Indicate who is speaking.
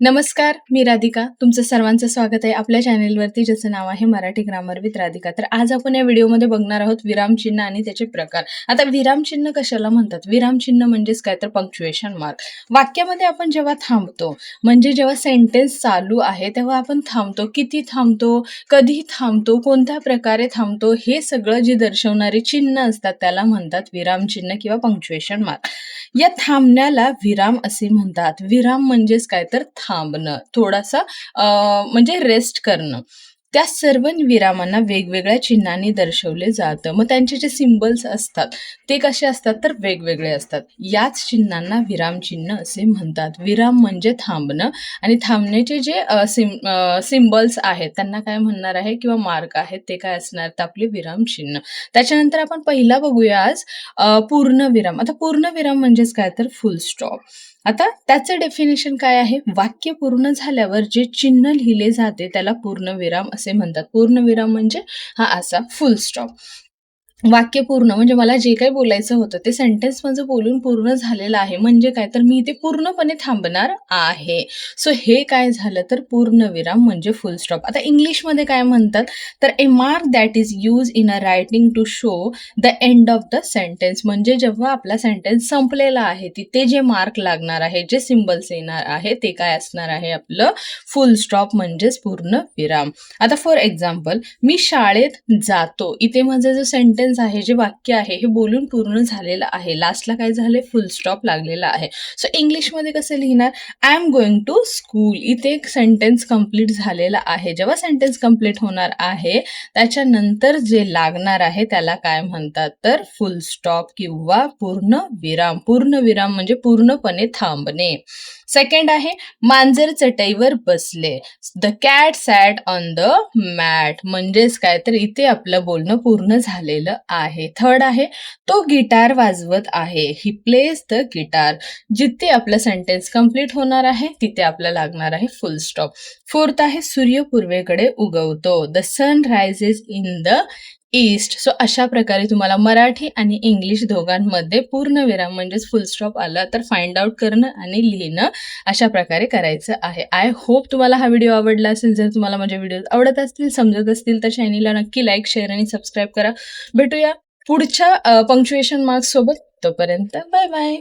Speaker 1: नमस्कार, मी राधिका. तुमचं सर्वांचं स्वागत आहे आपल्या चॅनेलवरती, ज्याचं नाव आहे मराठी ग्रामर विथ राधिका. तर आज आपण या व्हिडिओमध्ये बघणार आहोत विरामचिन्ह आणि त्याचे प्रकार. आता विरामचिन्ह कशाला म्हणतात? विरामचिन्ह म्हणजेच काय तर पंक्च्युएशन मार्क. वाक्यामध्ये आपण जेव्हा थांबतो, म्हणजे जेव्हा सेंटेन्स चालू आहे तेव्हा आपण थांबतो. किती थांबतो, कधी थांबतो, कोणत्या प्रकारे थांबतो, हे सगळं जे दर्शवणारे चिन्ह असतात त्याला म्हणतात विरामचिन्ह किंवा पंक्च्युएशन मार्क. या थांबण्याला विराम असे म्हणतात. विराम म्हणजेच काय तर थांबणं, थोडासा म्हणजे रेस्ट करणं. त्या सर्व विरामांना वेगवेगळ्या चिन्हांनी दर्शवले जातं. मग त्यांचे जे सिम्बल्स असतात ते कसे असतात तर वेगवेगळे असतात. याच चिन्हांना विरामचिन्ह असे म्हणतात. विराम म्हणजे थांबणं आणि थांबण्याचे जे सिम्बल्स आहेत त्यांना काय म्हणणार आहे किंवा मार्क आहेत ते काय असणार तर आपले विरामचिन्ह. त्याच्यानंतर आपण पहिला बघूया आज पूर्णविराम. आता पूर्णविराम म्हणजेच काय तर फुल स्टॉप. आता त्याचं डेफिनेशन काय आहे? वाक्य पूर्ण झाल्यावर जे चिन्ह लिहिले जाते त्याला पूर्णविराम असे म्हणतात. पूर्णविराम म्हणजे हा असा फुल स्टॉप. वाक्य पूर्ण म्हणजे मला जे काही बोलायचं होतं ते सेंटेन्स माझं बोलून पूर्ण झालेलं आहे, म्हणजे काय तर मी इथे पूर्णपणे थांबणार आहे. सो हे काय झालं तर पूर्णविराम म्हणजे फुल स्टॉप. आता इंग्लिशमध्ये काय म्हणतात तर a mark that is use in a writing to show the end of the sentence. म्हणजे जेव्हा आपला सेंटेन्स संपलेला आहे तिथे जे मार्क लागणार आहे, जे सिम्बल्स येणार आहे ते काय असणार आहे आपलं फुल स्टॉप म्हणजेच पूर्णविराम. आता फॉर एक्झाम्पल, मी शाळेत जातो. इथे माझं जो सेंटेन्स आहे, जे वाक्य आहे हे बोलून पूर्ण झालेलं आहे. लास्टला काय झालंय फुल स्टॉप लागलेला आहे. सो इंग्लिशमध्ये कसं लिहिणार? I am going to school. इथे एक सेंटेन्स कंप्लीट झालेला आहे. जेव्हा सेंटेन्स कंप्लीट होणार आहे त्याच्यानंतर जे लागणार आहे त्याला काय म्हणतात तर फुल स्टॉप किंवा पूर्णविराम. पूर्णविराम म्हणजे पूर्णपणे थांबणे. सेकंड आहे मांजर चटईवर बसले. The cat sat on the mat. म्हणजेच काय तर इथे आपलं बोलणं पूर्ण झालेलं आहे. थर्ड आहे तो गिटार वाजवत आहे. He plays the guitar. जिथे आपलं सेंटेन्स कंप्लीट होणार आहे तिथे आपल्याला लागणार आहे फुल स्टॉप. फोर्थ आहे सूर्य पूर्वेकडे उगवतो. The sun rises in the east. So अशा प्रकारे तुम्हाला मराठी आणि इंग्लिश दोघांमध्ये पूर्णविराम म्हणजेच फुल स्टॉप आला तर फाइंड आउट करणं आणि लिहिणं अशा प्रकारे करायचं आहे. आय होप तुम्हाला हा व्हिडिओ आवडला असेल. जर तुम्हाला माझे व्हिडिओ आवडत असतील, समजत असतील तर चॅनलला नक्की लाईक, शेअर आणि सबस्क्राईब करा. भेटूया पुढच्या पंक्च्युएशन मार्क्स सोबत. तोपर्यंत बाय बाय.